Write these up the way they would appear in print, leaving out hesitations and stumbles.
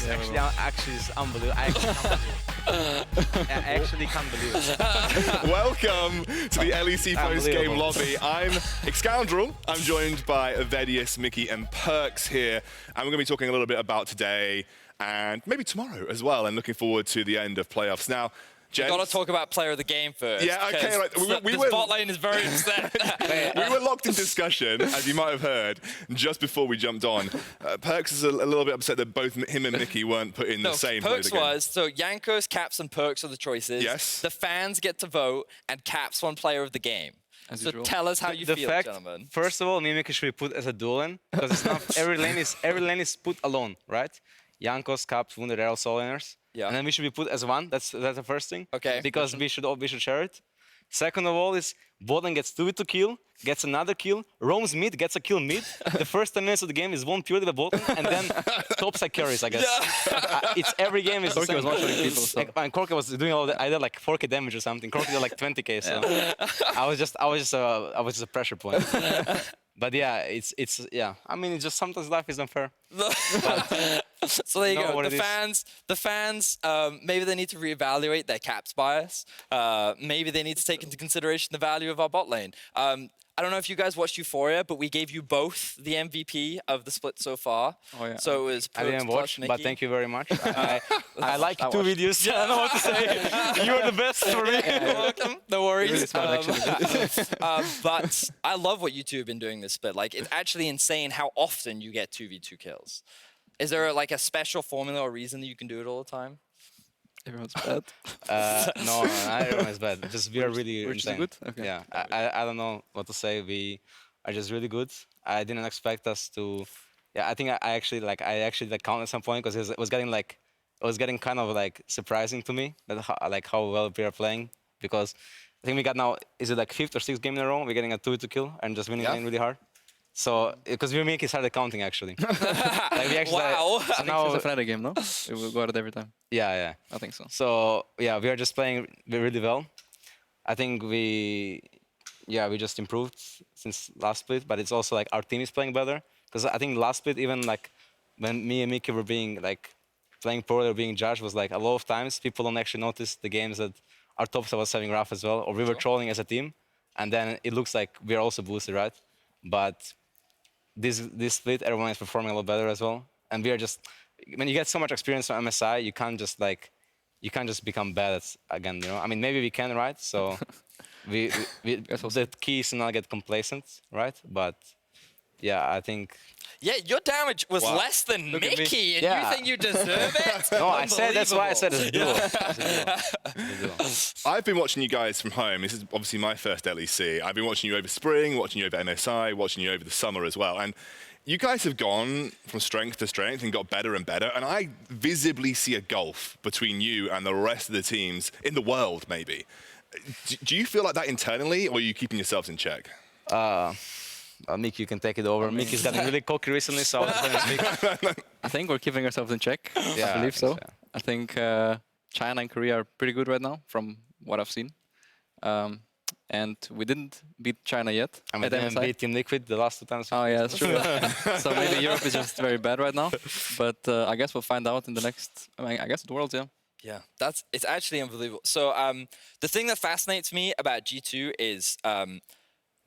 Actually, it's unbelievable. I actually can't believe it. Welcome to the LEC post-game lobby. I'm Scoundrel. I'm joined by VODS, Mickey, and Perks here, and we're going to be talking a little bit about today and maybe tomorrow as well, and looking forward to the end of playoffs. Now, We've got to talk about player of the game first. Yeah, okay. Right. This bot lane is very upset. We were locked in discussion, as you might have heard, just before we jumped on. Perks is a little bit upset that both him and Mickey weren't put in the same player of the game. Perks was, so Jankos, Caps, and Perks are the choices. Yes. The fans get to vote, and Caps won player of the game. As so usual. tell us how you feel, gentlemen. First of all, me and Mickey should be put as a dual lane, because it's not every lane is put alone, right? Jankos, Caps, Wounded Arrow, Soul Laners. Yeah. And then we should be put as one. That's the first thing. Okay. Because we should share it. Second of all is Botlane gets 2v2 kill, gets another kill, roams mid, gets a kill mid. The first 10 minutes of the game is won purely by Botlane, and then topside carries, I guess. It's every game is the same. Was watching people, so. And Corky was doing all that. I did like 4k damage or something. Corky did like 20k. So I was just a pressure point. But yeah, it's I mean, it's just sometimes life is unfair. So there you go. The fans, maybe they need to reevaluate their Caps bias. Maybe they need to take into consideration the value of our bot lane. I don't know if you guys watched Euphoria, but we gave you both the MVP of the split so far. Oh, yeah. So it was I didn't watch, but thank you very much. I like I two watched. videos. I don't know what to say. You're the best for me. You're welcome. No worries. Really smart, actually. But I love what you two have been doing this split. Like, it's actually insane how often you get 2v2 kills. Is there like a special formula or reason that you can do it all the time? Everyone's bad. No, everyone's bad. Just we are really We're just insane. good? Okay. Yeah, I don't know what to say. We are just really good. I didn't expect us to. Yeah, I think I actually counted at some point because it was getting kind of like surprising to me that how well we are playing, because I think we got now, is it like 5th or 6th game in a row? We're getting a 2v2 kill and just winning lane really hard. So, because we make it started counting actually. Like we actually Wow. So now, It's a Friday game, no? It will go at it every time. yeah. I think so. So yeah, we are just playing really well. I think we just improved since last split, but it's also like our team is playing better. Because I think last split, even like when me and Mickey were being like playing poorly or being judged, was like a lot of times people don't actually notice the games that our top side was having rough as well, or we were trolling as a team, and then it looks like we are also boosted, right? But this split, everyone is performing a lot better as well, and we are just, when you get so much experience from MSI, you can't just become bad again, you know. I mean, maybe we can, right? So the key is to not get complacent, right? But yeah, I think. Yeah, your damage was less than Look at me. Mickey, and Yeah. you think you deserve it? No, I said that's why I said it's a duo. I've been watching you guys from home. This is obviously my first LEC. I've been watching you over spring, watching you over MSI, watching you over the summer as well. And you guys have gone from strength to strength and got better and better. And I visibly see a gulf between you and the rest of the teams in the world, maybe. Do you feel like that internally, or are you keeping yourselves in check? Mickey, you can take it over. Mickey's gotten really cocky recently, so I was going to speak. I think we're keeping ourselves in check. Yeah, I believe so. yeah. I think China and Korea are pretty good right now, from what I've seen. And we didn't beat China yet. I mean, at didn't MSI. beat Team Liquid the last 2 times. Oh yeah, that's true. So maybe Europe is just very bad right now. But I guess we'll find out in the next. I guess the Worlds, yeah. Yeah, it's actually unbelievable. So the thing that fascinates me about G2 is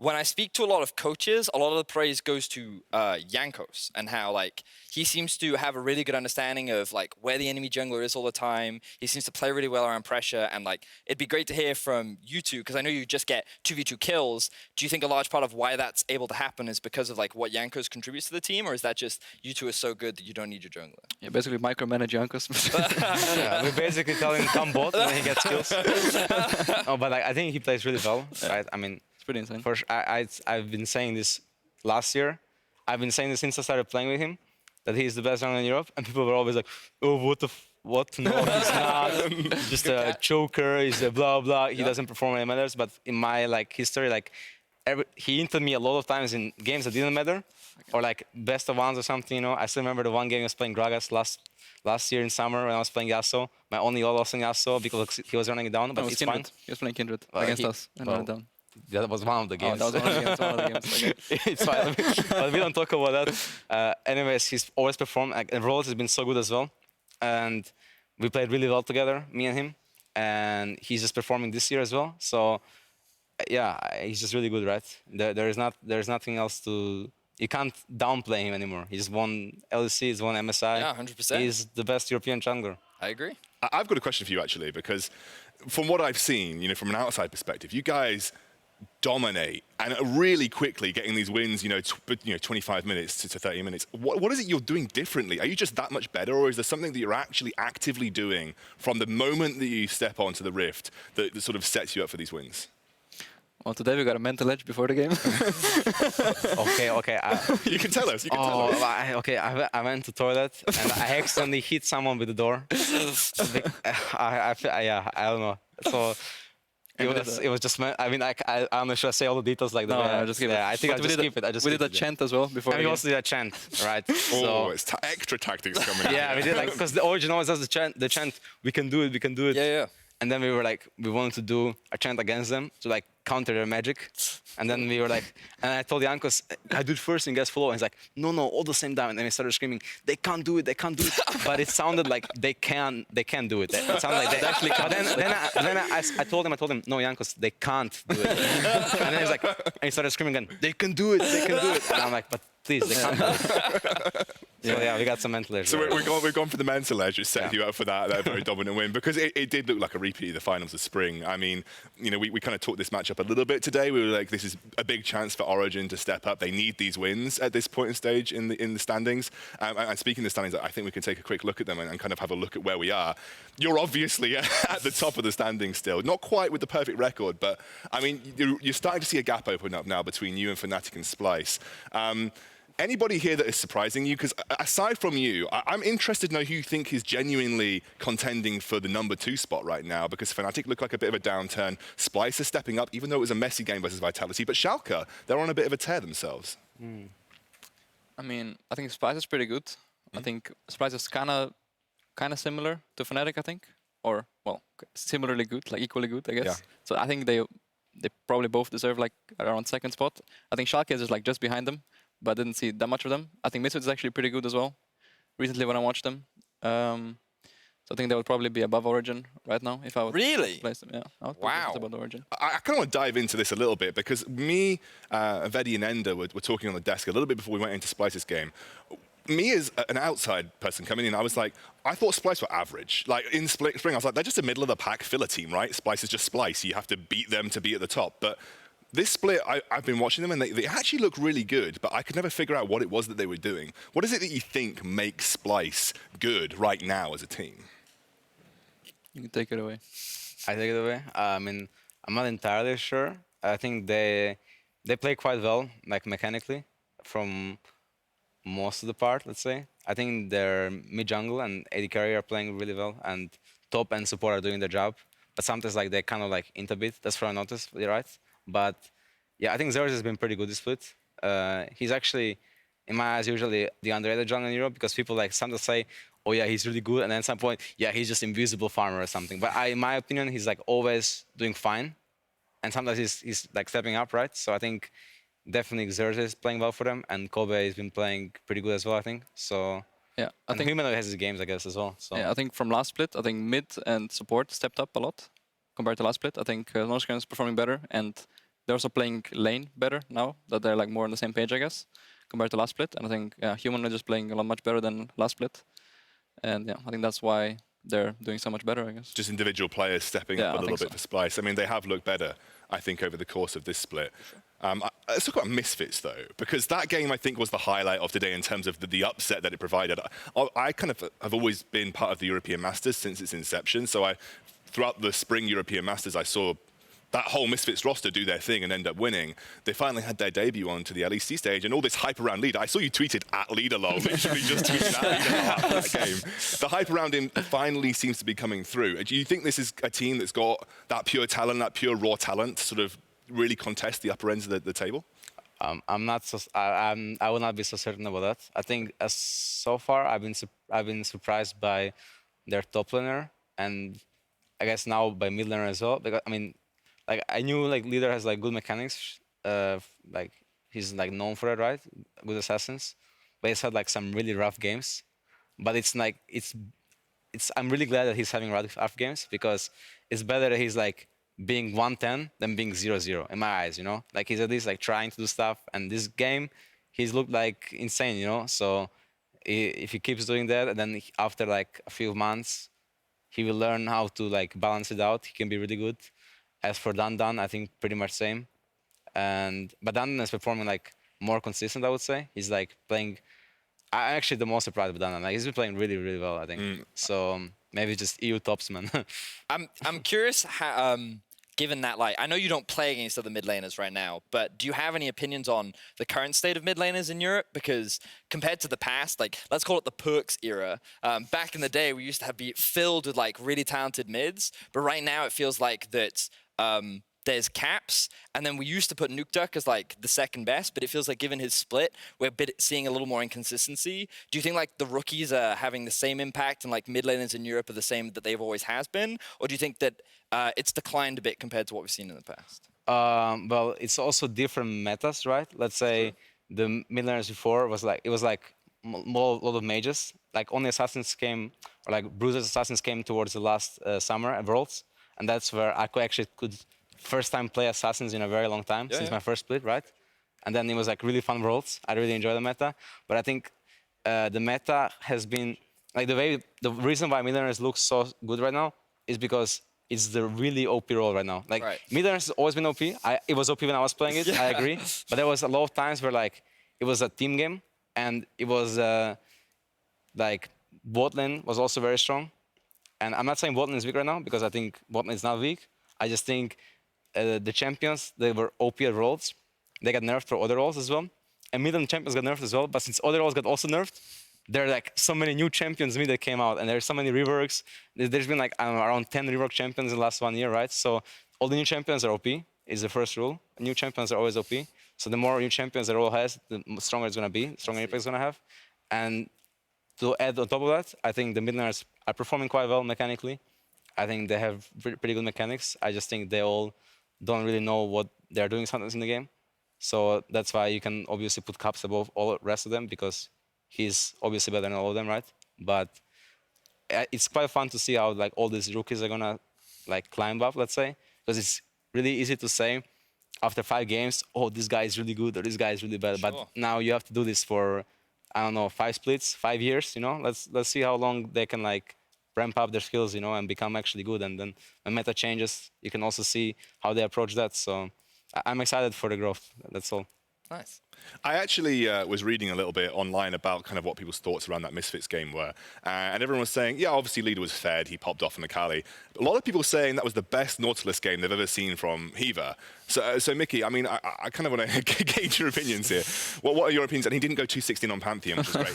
when I speak to a lot of coaches, a lot of the praise goes to Jankos, and how like he seems to have a really good understanding of like where the enemy jungler is all the time. He seems to play really well around pressure, and like it'd be great to hear from you two, because I know you just get 2v2 kills. Do you think a large part of why that's able to happen is because of like what Jankos contributes to the team, or is that just you two are so good that you don't need your jungler? Yeah, basically micromanage Jankos. Yeah, we basically tell him come bot and then he gets kills. No, but like, I think he plays really well, right? I mean, It's pretty insane. for sure, I've been saying this last year. I've been saying this since I started playing with him, that he's the best jungler in Europe, and people were always like, "Oh, what? No, he's not. He's just a choker. He's a blah blah. He doesn't perform any matters." But in my like history, like he hinted me a lot of times in games that didn't matter, or like best of ones or something. You know, I still remember the one game I was playing Gragas last year in summer when I was playing Yasuo. My only loss in Yasuo because he was running it down, but it's fine. He was playing Kindred Well, against us and ran it down. That was one of the Oh, games. that was one of the games. Okay. It's fine, but we don't talk about that. Anyways, he's always performed, and Rollers has been so good as well. and we played really well together, me and him. And he's just performing this year as well. So yeah, he's just really good, right? There's nothing else to. You can't downplay him anymore. He's won LEC, he's won MSI. Yeah, 100%. He's the best European jungler. I agree. I've got a question for you actually, because from what I've seen, from an outside perspective, you guys dominate and are really quickly getting these wins, 25 minutes to 30 minutes. What is it you're doing differently? Are you just that much better, or is there something that you're actually actively doing from the moment that you step onto the Rift that sort of sets you up for these wins? Well, today we got a mental edge before the game. Okay. You can tell us. You can tell us. I went to toilet and I accidentally hit someone with the door. I don't know. So it was just. I mean, I don't know. Should I say all the details like that? No, just keep it. I think I just keep it. We did a chant as well before. And we also did a chant, right? Oh, it's extra tactics coming out. Yeah, we did because the Origen always does the chant. We can do it. We can do it. Yeah. And then we were like, we wanted to do a chant against them to like counter their magic. And then we were like, and I told Jankos, I do it first and you guys follow. And he's like, no, all the same time. And then we started screaming, they can't do it. But it sounded like they can do it. It sounded like they actually can. But then I told him, no, Jankos, they can't do it. And then he's like, and he started screaming again, they can do it. And I'm like, but please, they can't do it. So yeah, we got some mental edge. So we've gone for the mental edge, which set you up for that very dominant win, because it did look like a repeat of the finals of spring. I mean, we kind of talked this matchup a little bit today. We were like, this is a big chance for Origen to step up. They need these wins at this point in stage in the standings. And speaking of the standings, I think we can take a quick look at them and kind of have a look at where we are. You're obviously at the top of the standings still, not quite with the perfect record, but I mean, you're starting to see a gap open up now between you and Fnatic and Splice. Anybody here that is surprising you? Because aside from you, I'm interested to know who you think is genuinely contending for the number 2 spot right now, because Fnatic look like a bit of a downturn. Splice is stepping up, even though it was a messy game versus Vitality. But Schalke, they're on a bit of a tear themselves. I mean, I think Splice is pretty good. I think Splice is kind of similar to Fnatic, I think. Or, well, similarly good, like equally good, I guess. Yeah. So I think they probably both deserve like around 2nd spot. I think Schalke is just like behind them, but I didn't see that much of them. I think Misfits is actually pretty good as well, recently when I watched them. So I think they would probably be above Origen right now if I would place them. Yeah, I would place them above Origen. I kind of want to dive into this a little bit, because me, Vedi and Ender were talking on the desk a little bit before we went into Splice's game. Me as an outside person coming in, I was like, I thought Splice were average. Like in spring, I was like, they're just a middle of the pack filler team, right? Splice is just Splice. You have to beat them to be at the top. But this split, I've been watching them and they actually look really good, but I could never figure out what it was that they were doing. What is it that you think makes Splice good right now as a team? You can take it away. I take it away. I mean, I'm not entirely sure. I think they play quite well, like mechanically, from most of the part, let's say. I think their mid jungle and AD carry are playing really well, and top and support are doing their job. But sometimes like they kind of like int a bit. That's what I noticed, right? But yeah, I think Zeros has been pretty good this split. He's actually, in my eyes, usually the underrated jungler in Europe, because people like sometimes say, oh yeah, he's really good, and then at some point, yeah, he's just invisible farmer or something. But in my opinion, he's like always doing fine, and sometimes he's like stepping up, right? So I think definitely Xerxes is playing well for them, and Kobe has been playing pretty good as well, I think. So yeah, I think Humanoid has his games, I guess, as well. So yeah, I think from last split, I think mid and support stepped up a lot compared to last split. I think Norscan is performing better, and they're also playing lane better now that they're like more on the same page, I guess, compared to last split. And I think Humanoid is playing a lot much better than last split, and yeah, I think that's why they're doing so much better, I guess. Just individual players stepping up a little bit for Splice. I mean, they have looked better, I think, over the course of this split. Let's talk about Misfits, though, because that game, I think, was the highlight of today in terms of the upset that it provided. I kind of have always been part of the European Masters since its inception, so throughout the spring European Masters, I saw that whole Misfits roster do their thing and end up winning. They finally had their debut onto the LEC stage, and all this hype around Leader. I saw you tweeted at LeaderLol, literally just tweeted at LeaderLol after that game. The hype around him finally seems to be coming through. Do you think this is a team that's got that pure talent, that pure raw talent to sort of really contest the upper ends of the table? I'm not so. I will not be so certain about that. I think so far I've been surprised by their top laner, and I guess now by mid laner as well. Because I mean, like I knew like Leader has like good mechanics. Like he's like known for it, right? Good assassins, but he's had like some really rough games. But it's like I'm really glad that he's having rough games because it's better that he's like being 110 than being 0-0 in my eyes, you know? Like he's at least like trying to do stuff, and this game he's looked like insane, you know? So if he keeps doing that, and then after like a few months he will learn how to like balance it out, he can be really good. As for Dan, I think pretty much same. But Dan is performing like more consistent, I would say. He's like playing. I'm actually the most surprised with Dan. Like he's been playing really, really well, I think. So maybe just EU tops, man. I'm curious how, given that, like, I know you don't play against other mid laners right now, but do you have any opinions on the current state of mid laners in Europe? Because compared to the past, like, let's call it the Perks era, back in the day, we used to be filled with like really talented mids, but right now it feels like that there's caps, and then we used to put Nuktuk as like the second best, but it feels like given his split, we're seeing a little more inconsistency. Do you think like the rookies are having the same impact and like mid laners in Europe are the same that they've always has been? Or do you think that it's declined a bit compared to what we've seen in the past? Well, it's also different metas, right? Let's say the mid laners before was like, it was like more a lot of mages. Like only assassins came, or like bruisers assassins came towards the last summer at Worlds, and that's where I could first time play assassins in a very long time since my first split, right? And then it was like really fun Worlds. I really enjoy the meta, but I think the meta has been like the reason why mid laners look so good right now is because it's the really OP role right now. Like mid laners has always been OP. It was OP when I was playing it. I agree, but there was a lot of times where like it was a team game, and it was like bot lane was also very strong. And I'm not saying bot lane is weak right now because I think bot lane is not weak. I just think the champions, they were OP at roles. They got nerfed for other roles as well. And mid lane champions got nerfed as well. But since other roles got also nerfed, there are like so many new champions mid that came out, and there's so many reworks. There's been like around 10 rework champions in the last 1 year, right? So all the new champions are OP, is the first rule. New champions are always OP. So the more new champions the role has, the stronger it's gonna be, the stronger Apex is gonna have. And to add on top of that, I think the mid laners are performing quite well mechanically. I think they have pretty good mechanics. I just think they all don't really know what they're doing sometimes in the game. So that's why you can obviously put Caps above all the rest of them, because he's obviously better than all of them, right? But it's quite fun to see how like all these rookies are gonna like climb up, let's say, because it's really easy to say after 5 games, oh, this guy is really good or this guy is really bad. Sure. But now you have to do this for, I don't know, 5 splits, 5 years, you know? Let's see how long they can like ramp up their skills, you know, and become actually good. And then when meta changes, you can also see how they approach that. So I'm excited for the growth. That's all. Nice. I actually was reading a little bit online about kind of what people's thoughts around that Misfits game were. And everyone was saying, yeah, obviously Leader was fed, he popped off on the Kali. But a lot of people saying that was the best Nautilus game they've ever seen from Hiva. So Mickey, I mean, I kind of want to gauge your opinions here. What are your opinions? And he didn't go 216 on Pantheon, which is great.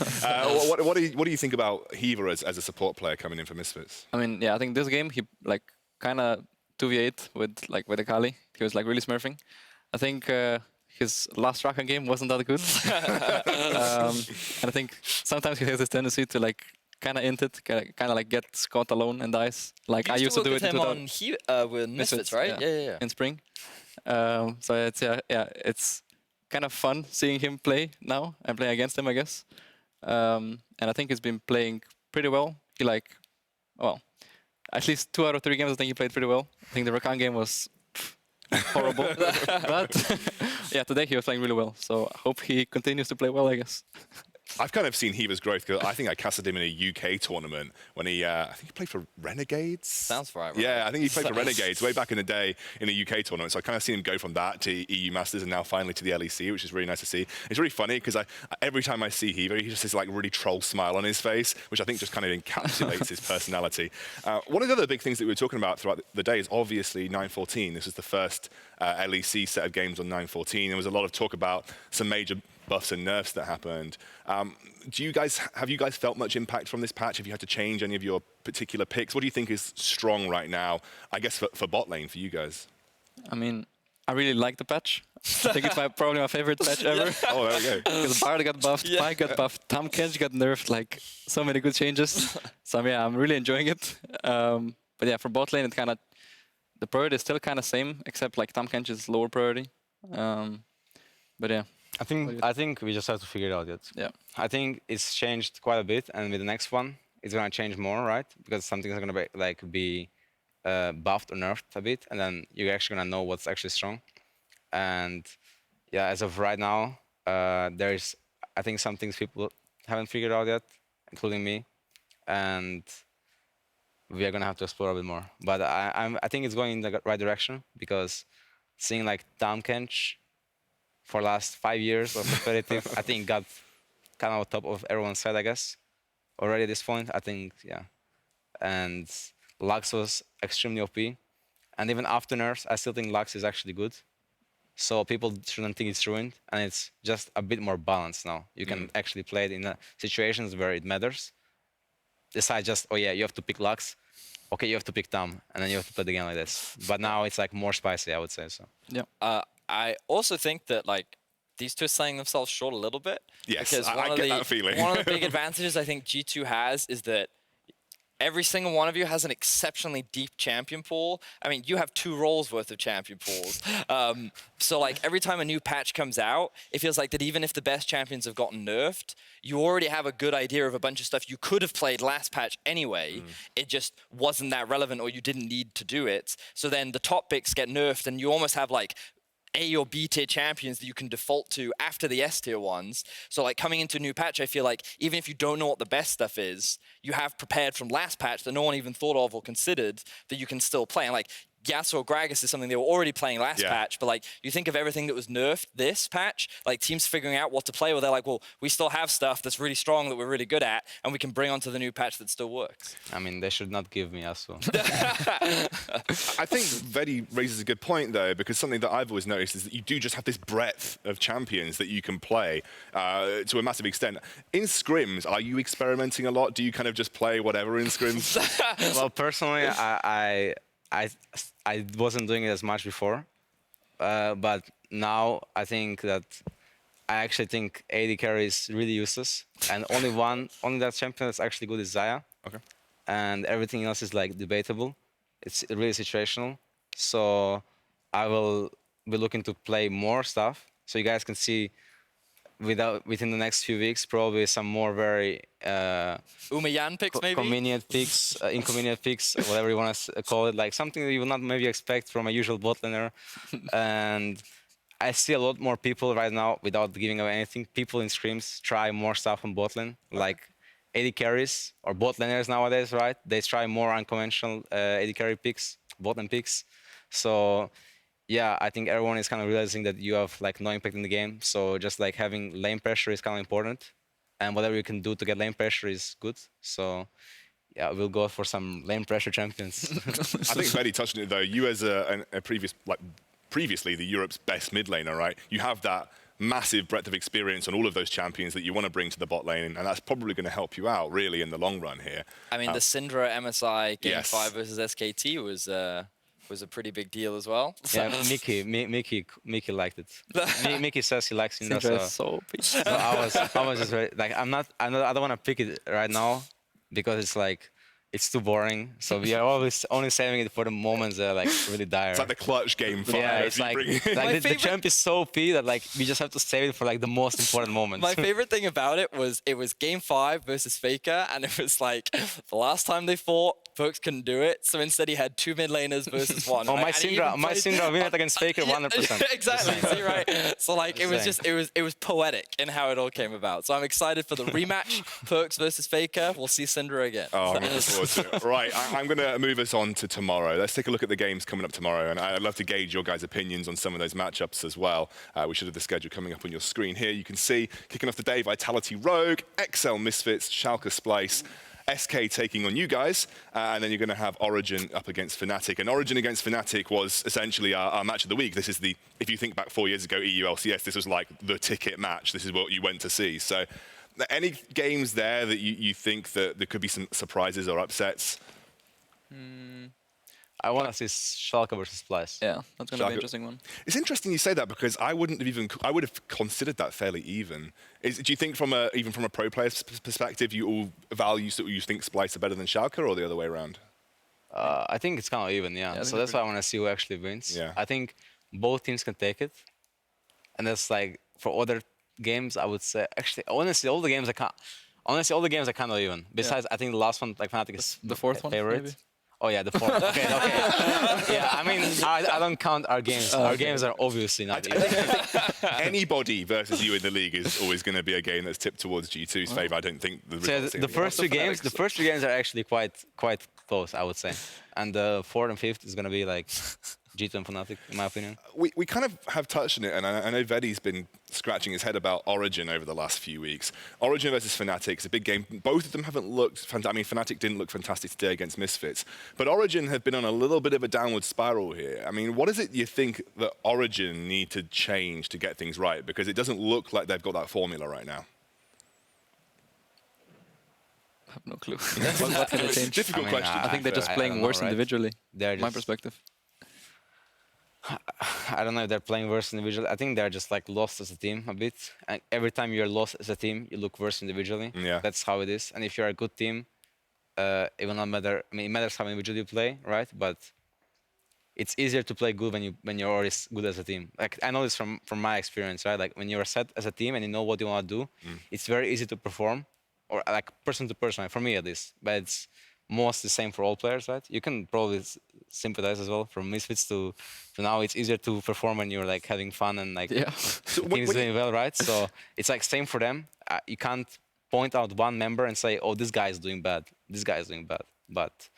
What do you think about Hiva as a support player coming in for Misfits? I mean, yeah, I think this game he like kind of 2v8 with the Kali. He was like really smurfing. I think his last Rakan game wasn't that good. And I think sometimes he has this tendency to like kind of int it, kind of like get Scott alone and dies. Like I used to do it with Misfits, right? Yeah. In spring. So it's it's kind of fun seeing him play now and play against him, I guess. And I think he's been playing pretty well. He at least 2 out of 3 games I think he played pretty well. I think the Rakan game was horrible. But yeah, today he was playing really well. So I hope he continues to play well, I guess. I've kind of seen Hiva's growth because I think I casted him in a UK tournament when I think he played for Renegades. Sounds right. Yeah, I think he played for Renegades way back in the day in a UK tournament. So I kind of seen him go from that to EU Masters and now finally to the LEC, which is really nice to see. It's really funny because every time I see Hiva, he just has like really troll smile on his face, which I think just kind of encapsulates his personality. One of the other big things that we were talking about throughout the day is obviously 914. This is the first LEC set of games on 914. There was a lot of talk about some major buffs and nerfs that happened. Have you guys felt much impact from this patch? Have you had to change any of your particular picks? What do you think is strong right now, I guess, for bot lane for you guys? I mean, I really like the patch. I think it's probably my favorite patch ever. Oh, there we go. Because Bard got buffed, Pike got buffed, Tahm Kench got nerfed, like so many good changes. So yeah, I'm really enjoying it. But yeah, for bot lane, it kind of, the priority is still kind of same, except like Tahm Kench is lower priority. But yeah. I think we just have to figure it out yet. Yeah. I think it's changed quite a bit, and with the next one, it's gonna change more, right? Because something's gonna be buffed or nerfed a bit, and then you're actually gonna know what's actually strong. And yeah, as of right now, there's I think some things people haven't figured out yet, including me, and we are gonna have to explore a bit more. But I think it's going in the right direction because seeing like Tom Kench for last 5 years of competitive, I think got kind of top of everyone's side, I guess, already at this point. I think, yeah. And Lux was extremely OP. And even after nerfs, I still think Lux is actually good. So people shouldn't think it's ruined. And it's just a bit more balanced now. You can actually play it in situations where it matters. Decide just, oh yeah, you have to pick Lux. Okay, you have to pick Tom. And then you have to play the game like this. But now it's like more spicy, I would say. So. Yeah. I also think that like these two are selling themselves short a little bit. Yes, because I get that feeling. one of the big advantages I think G2 has is that every single one of you has an exceptionally deep champion pool. I mean, you have 2 roles worth of champion pools. So like every time a new patch comes out, it feels like that even if the best champions have gotten nerfed, you already have a good idea of a bunch of stuff you could have played last patch anyway. It just wasn't that relevant or you didn't need to do it. So then the top picks get nerfed and you almost have like A or B tier champions that you can default to after the S tier ones. So like coming into a new patch, I feel like even if you don't know what the best stuff is, you have prepared from last patch that no one even thought of or considered that you can still play. And like Yasuo or Gragas is something they were already playing last patch, but like you think of everything that was nerfed this patch, like teams figuring out what to play, where they're like, well, we still have stuff that's really strong that we're really good at, and we can bring onto the new patch that still works. I mean, they should not give me Yasuo. I think Vedi raises a good point, though, because something that I've always noticed is that you do just have this breadth of champions that you can play to a massive extent. In scrims, are you experimenting a lot? Do you kind of just play whatever in scrims? Well, personally, I wasn't doing it as much before, but now I think that I actually think AD carry is really useless, and only that champion that's actually good is Xayah. Okay. And everything else is like debatable. It's really situational. So I will be looking to play more stuff, so you guys can see within the next few weeks probably some more very Umayan picks maybe? convenient picks, inconvenient picks, whatever you want to call it, like something that you would not maybe expect from a usual bot laner. And I see a lot more people right now, without giving away anything, people in scrims try more stuff on bot lane, like AD carries or bot laners nowadays, right? They try more unconventional AD carry picks, bot lane picks. So yeah, I think everyone is kind of realizing that you have like no impact in the game. So just like having lane pressure is kind of important, and whatever you can do to get lane pressure is good. So yeah, we'll go for some lane pressure champions. I think Vedi touched on it, though. You as a previously the Europe's best mid laner, right? You have that massive breadth of experience on all of those champions that you want to bring to the bot lane, and that's probably going to help you out really in the long run here. I mean, the Syndra MSI Game 5 versus SKT was a pretty big deal as well. Yeah, Mickey liked it. Mickey says he likes Syndra. Syndra is so pissed. So I was just very, like, I don't want to pick it right now because it's like, it's too boring. So we are always only saving it for the moments that are like really dire. It's like the clutch game 5. Yeah, it's like, the champ is so OP that like we just have to save it for like the most important moments. My favorite thing about it was Game 5 versus Faker, and it was like the last time they fought, Folks couldn't do it, so instead he had 2 mid laners versus 1. Oh, right? my Syndra win it against Faker 100%. Exactly, see, right? So like it was poetic in how it all came about. So I'm excited for the rematch, Perks versus Faker. We'll see Syndra again. Oh, I'm looking forward to it. Right, I'm going to move us on to tomorrow. Let's take a look at the games coming up tomorrow, and I'd love to gauge your guys' opinions on some of those matchups as well. We should have the schedule coming up on your screen here. You can see, kicking off the day, Vitality Rogue, XL Misfits, Schalke Splice, SK taking on you guys, and then you're going to have Origen up against Fnatic. And Origen against Fnatic was essentially our match of the week. This is the, if you think back 4 years ago, EU LCS, this was like the ticket match. This is what you went to see. So any games there that you think that there could be some surprises or upsets? I want to see Schalke versus Splice. Yeah, that's going to be an interesting one. It's interesting you say that because I would have considered that fairly even. Do you think even from a pro player's perspective, you all value, so you think Splice are better than Schalke, or the other way around? I think it's kind of even, yeah. So that's why I want to see who actually wins. Yeah. I think both teams can take it. And that's like, for other games, I would say, actually, honestly, all the games Honestly, all the games are kind of even. Besides, I think the last one, like Fnatic is The fourth one, favorite. maybe? Oh yeah, the fourth. Okay. Yeah, I mean, I don't count our games. Our games are obviously not even. Anybody versus you in the league is always going to be a game that's tipped towards G2's favor. I don't think So results the first two games, are actually quite close, I would say. And the fourth and fifth is gonna be like G2 and Fnatic, in my opinion. We kind of have touched on it, and I know Vedi's been scratching his head about Origen over the last few weeks. Origen versus Fnatic is a big game. Both of them haven't looked fantastic. I mean, Fnatic didn't look fantastic today against Misfits, but Origen have been on a little bit of a downward spiral here. I mean, what is it you think that Origen need to change to get things right? Because it doesn't look like they've got that formula right now. I have no clue. What can they change? Difficult question. I think they're just I playing don't know, worse right? individually. They're My just- perspective. I don't know if they're playing worse individually. I think they're just like lost as a team a bit. And every time you're lost as a team, you look worse individually. Yeah. That's how it is. And if you're a good team, it will not matter. I mean, it matters how individually you play, right? But it's easier to play good when you're already good as a team. Like I know this from my experience, right? Like when you're set as a team and you know what you want to do, it's very easy to perform, or like person to person, for me at least. But it's most the same for all players, right? You can probably sympathize as well. From Misfits to now, it's easier to perform when you're like having fun and like Yeah. So the team is doing well, right? So it's like same for them. You can't point out one member and say, "Oh, this guy is doing bad. This guy is doing bad." But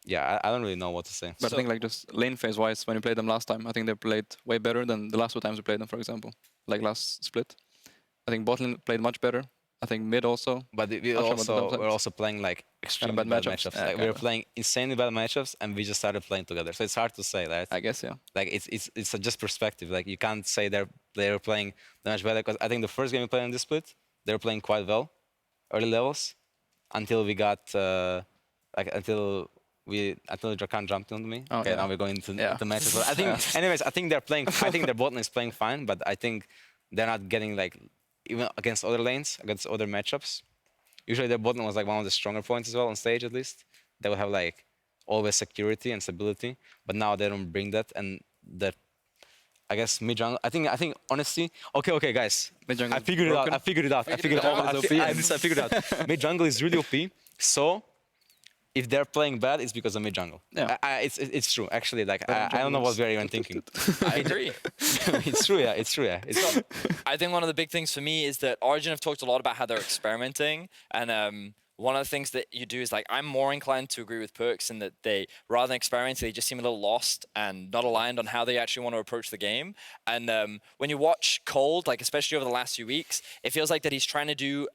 yeah, I don't really know what to say. But I think like just lane phase wise, when we played them last time, I think they played way better than the last two times we played them, for example. Like last split. I think bot lane played much better. I think mid also. But we're also playing like extremely bad bad matchups. matchups. Yeah, Like we were kinda. playing insanely bad matchups, and we just started playing together. So it's hard to say, right? I guess, yeah. Like it's just perspective. Like you can't say they were playing that much better, because I think the first game we played in this split, they were playing quite well, early levels, until we got until Drakan jumped onto me. Oh, Okay, yeah. now we're going into Yeah. the matches. But I think, anyways, I think they're playing. I think their bot lane is playing fine, but I think they're not getting like even against other lanes, against other matchups. Usually their bot lane was like one of the stronger points as well on stage, at least. They would have like always security and stability, but now they don't bring that, and that. I guess mid jungle. I think honestly. Okay, guys. Mid jungle I figured it out. broken? I figured it out. I figured it out. I figured it out. Mid jungle is really OP. So if they're playing bad, it's because of mid jungle. Yeah. It's true. Actually, like I don't know jungle what is- we're even thinking. I agree. It's true. Yeah. It's true. Yeah. It's I think one of the big things for me is that Origen have talked a lot about how they're experimenting, and one of the things that you do is like I'm more inclined to agree with Perks in that they, rather than experimenting, they just seem a little lost and not aligned on how they actually want to approach the game. And when you watch Cold, like especially over the last few weeks, it feels like that he's trying to do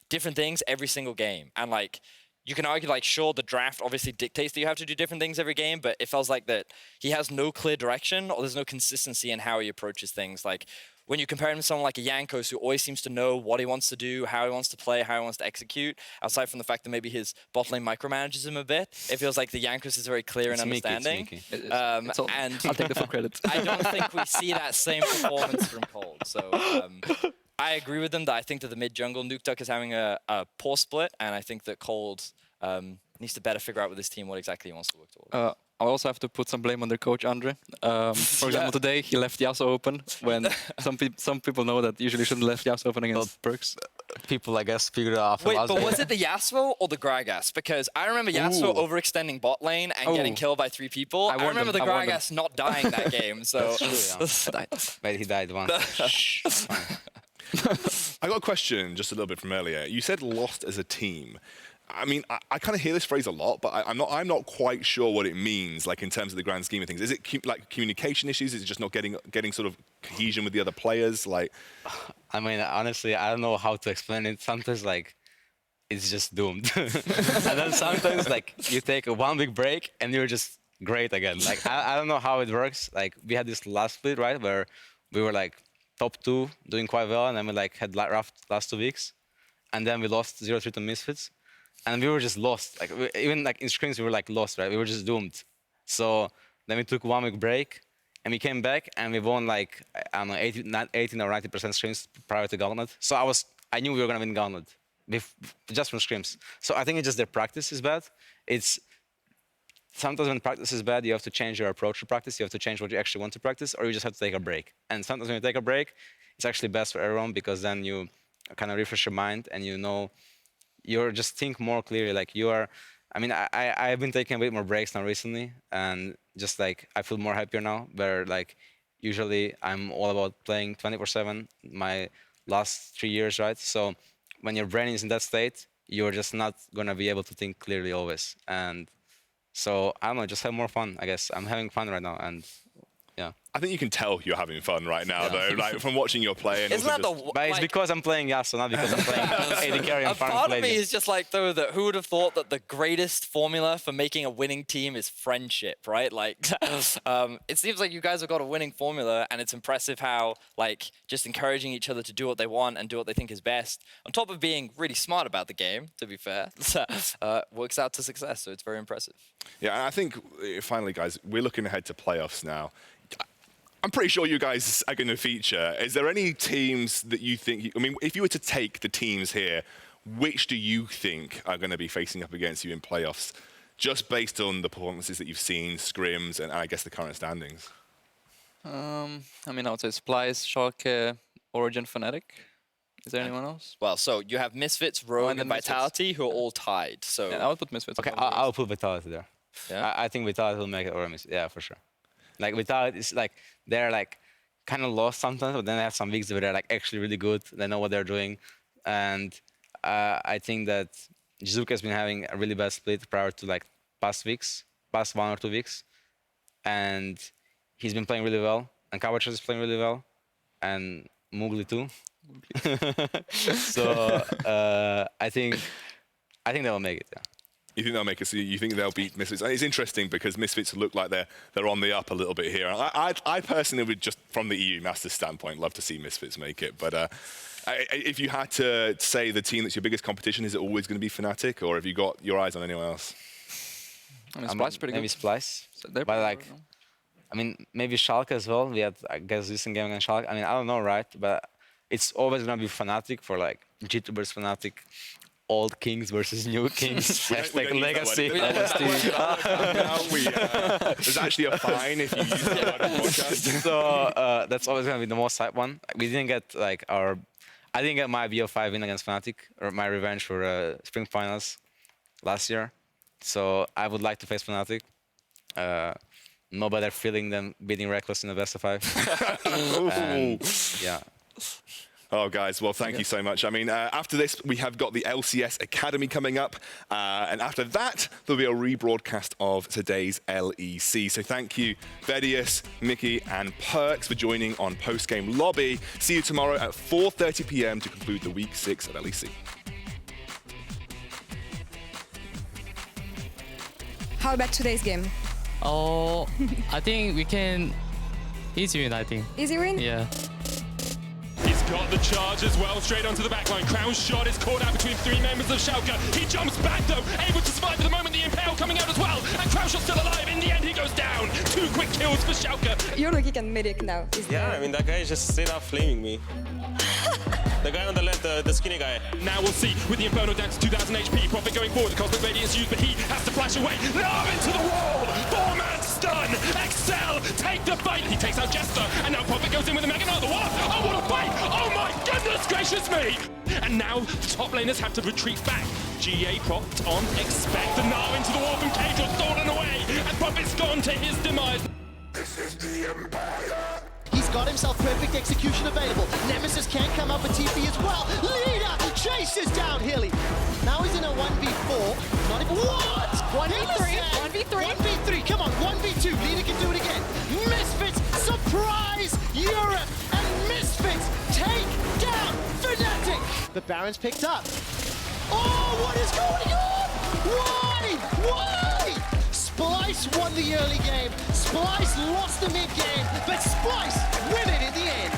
different things every single game, and like. You can argue, like, sure, the draft obviously dictates that you have to do different things every game, but it feels like that he has no clear direction or there's no consistency in how he approaches things. Like, when you compare him to someone like a Jankos, who always seems to know what he wants to do, how he wants to play, how he wants to execute, aside from the fact that maybe his bot lane micromanages him a bit, it feels like the Jankos is very clear in sneaky, it's understanding. sneaky. It's all, And I'll take the full credit. I don't think we see that same performance from Cold. So I agree with them that I think that the mid jungle Nuke Duck is having a poor split, and I think that Cold needs to better figure out with his team what exactly he wants to work towards. I also have to put some blame on their coach Andre. For example, today he left Yasuo open when some people know that usually shouldn't left Yasuo open against Perks. People, I guess, figured it out. Wait, but was it the Yasuo or the Gragas? Because I remember Yasuo Ooh. overextending bot lane and getting killed by 3 people. I warned remember the them, I warned Gragas not dying that game. So Wait, he died once. I got a question just a little bit from earlier. You said lost as a team. I mean, I kind of hear this phrase a lot, but I'm not quite sure what it means, like in terms of the grand scheme of things. Is it like communication issues? Is it just not getting sort of cohesion with the other players? Like, I mean, honestly, I don't know how to explain it. Sometimes, like, it's just doomed. And then sometimes, like, you take a 1 week break and you're just great again. Like, I don't know how it works. Like, we had this last split, right, where we were, like, top 2, doing quite well, and then we, like, had rough last 2 weeks. And then we lost 0-3 to Misfits. And we were just lost. Like, even, like, in scrims, we were, like, lost, right? We were just doomed. So then we took 1 week break, and we came back, and we won, like, I don't know, 18 or 90% scrims prior to Gauntlet. So I knew we were going to win Gauntlet. Just from scrims. So I think it's just their practice is bad. It's sometimes when practice is bad, you have to change your approach to practice. You have to change what you actually want to practice, or you just have to take a break. And sometimes when you take a break, it's actually best for everyone, because then you kind of refresh your mind, and you're just think more clearly. Like you are, I mean, I've been taking a bit more breaks now recently, and just like I feel more happier now. Where like usually I'm all about playing 24/7. My last 3 years, right? So when your brain is in that state, you're just not gonna be able to think clearly always. And so I don't know, just have more fun. I guess I'm having fun right now, and yeah. I think you can tell you're having fun right now, though, like from watching your play. And Isn't also that just... the But it's because I'm playing Yasuo, not because I'm playing AD carry. A I'm farming part of me Palladium. is just like, though, that who would have thought that the greatest formula for making a winning team is friendship, right? Like, it seems like you guys have got a winning formula, and it's impressive how, like, just encouraging each other to do what they want and do what they think is best, on top of being really smart about the game, to be fair, works out to success, so it's very impressive. Yeah, and I think, finally, guys, we're looking ahead to playoffs now. I'm pretty sure you guys are going to feature. Is there any teams that you think... I mean, if you were to take the teams here, which do you think are going to be facing up against you in playoffs, just based on the performances that you've seen, scrims, and I guess the current standings? I mean, I would say Splice, Schalke, Origen, Fnatic. Is there anyone else? Well, so you have Misfits, Rogue, and and then Misfits. Vitality, who are all tied. So Yeah, I would put Misfits. Okay, above I'll put Vitality there. Yeah? I think Vitality will make it, or yeah, for sure. Like Vitality is like they're like kind of lost sometimes, but then they have some weeks where they're like actually really good. They know what they're doing, and I think that Jizuka has been having a really bad split prior to like past 1 or 2 weeks, and he's been playing really well. And Kawachas is playing really well, and Mugli too. So I think they will make it. Yeah. You think they'll make it? So you think they'll beat Misfits? And it's interesting because Misfits look like they're on the up a little bit here. I personally would just, from the EU Masters standpoint, love to see Misfits make it. But if you had to say the team that's your biggest competition, is it always going to be Fnatic, or have you got your eyes on anyone else? I mean, Splice is pretty Maybe good. Splice. So they're But pretty like, good, no? I mean, maybe Schalke as well. We had, I guess, recent game against Schalke. I mean, I don't know, right? But it's always gonna be Fnatic for like GT versus Fnatic, old kings versus new kings. Hashtag legacy. There's actually a fine if you use that word on podcast. So that's always gonna be the most hype one. We didn't get like I didn't get my BO5 win against Fnatic, or my revenge for spring finals last year. So I would like to face Fnatic. No better feeling than beating Reckless in the best of 5. And, yeah. Oh, guys, well, thank you so much. I mean, after this, we have got the LCS Academy coming up. And after that, there'll be a rebroadcast of today's LEC. So thank you, VODS, Mickey, and Perks for joining on Postgame Lobby. See you tomorrow at 4:30 p.m. to conclude the Week 6 of LEC. How about today's game? Oh, I think we can easy win, I think. Easy win? Yeah. He's got the charge as well, straight onto the backline. Crown's shot is caught out between 3 members of Schalke. He jumps back though, able to survive at the moment. The Impale coming out as well. And Crown's shot still alive. In the end, he goes down. 2 quick kills for Schalke. You're looking at Medic now. Yeah, I mean, that guy is just straight up flaming me. The guy on the left, the skinny guy. Now we'll see with the Inferno down to 2000 HP. Profit going forward. The Cosmic Radiance used, but he has to flash away. Now into the wall. 4-man stun. Excel take the fight. He takes out Jester. And now Profit goes in with a Mega Knight. What? Oh, what a fight. Oh my goodness gracious me. And now the top laners have to retreat back. GA propped on Expect. The Gnar into the wall from Kadro, stolen away. And Profit's gone to his demise. This is the Empire! He's got himself perfect execution available. Nemesis can't come up with TP as well. Leader chases down Hilly. Now he's in a 1v4. Not even what? 1v3. 1v3. 1v3. Come on, 1v2. Leader can do it again. Misfits surprise Europe, and Misfits take down Fnatic. The Baron's picked up. Oh, what is going on? Why? Splice won the early game. Splice lost the mid game, but Splice win it in the end.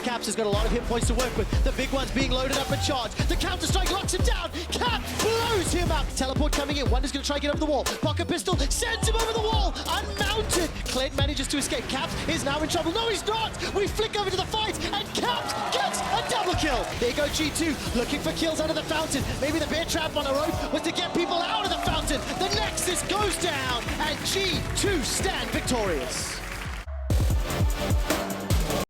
Caps has got a lot of hit points to work with. The big one's being loaded up and charged. The counter-strike locks him down. Cap blows him up. Teleport coming in. Wonder's going to try to get over the wall. Pocket pistol sends him over the wall. Unmounted. Clint manages to escape. Caps is now in trouble. No, he's not. We flick over to the fight, and Caps gets a double kill. There you go, G2 looking for kills out of the fountain. Maybe the bear trap on a rope was to get people out of the fountain. The Nexus goes down, and G2 stand victorious.